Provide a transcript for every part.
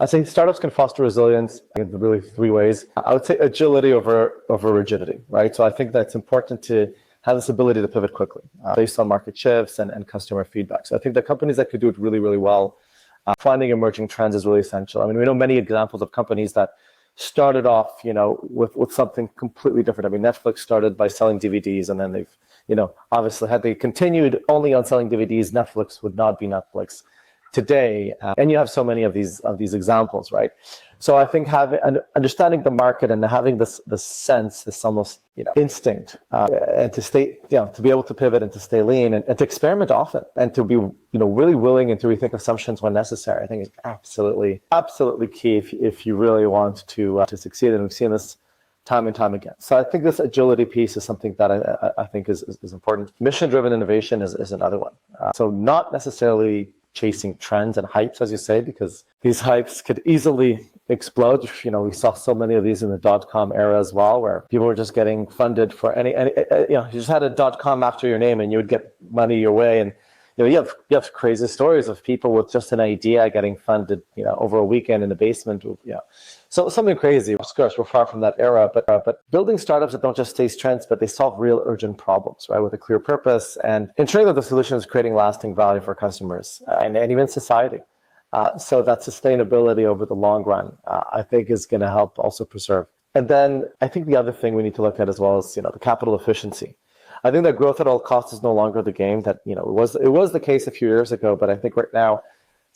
I think startups can foster resilience in really three ways. I would say agility over rigidity, right? So I think that's important to have this ability to pivot quickly based on market shifts and customer feedback. So I think the companies that could do it really, really well, finding emerging trends is really essential. I mean, we know many examples of companies that started off, with something completely different. I mean, Netflix started by selling DVDs, and then they've, obviously had they continued only on selling DVDs, Netflix would not be Netflix today. And you have so many of these examples, right? So I think understanding the market and having this sense, this almost instinct, and to stay, to be able to pivot and to stay lean and to experiment often and to be really willing and to rethink assumptions when necessary, I think is absolutely key if you really want to succeed. And we've seen this time and time again. So I think this agility piece is something that I think is important. Mission-driven innovation is another one. So not necessarily chasing trends and hypes, as you say, because these hypes could easily explode. We saw so many of these in the .com era as well, where people were just getting funded for any you just had a .com after your name and you would get money your way. And you have crazy stories of people with just an idea getting funded, over a weekend in the basement. So something crazy. Of course, we're far from that era, but building startups that don't just chase trends, but they solve real urgent problems, right, with a clear purpose and ensuring that the solution is creating lasting value for customers and even society. So that sustainability over the long run, I think, is going to help also preserve. And then I think the other thing we need to look at as well is, the capital efficiency. I think that growth at all costs is no longer the game that, it was the case a few years ago, but I think right now,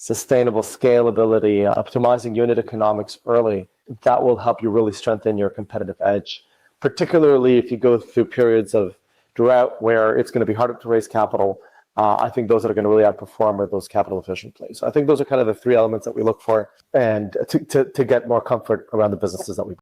sustainable scalability, optimizing unit economics early, that will help you really strengthen your competitive edge, particularly if you go through periods of drought where it's going to be harder to raise capital. I think those that are going to really outperform are those capital efficient plays. So I think those are kind of the three elements that we look for and to get more comfort around the businesses that we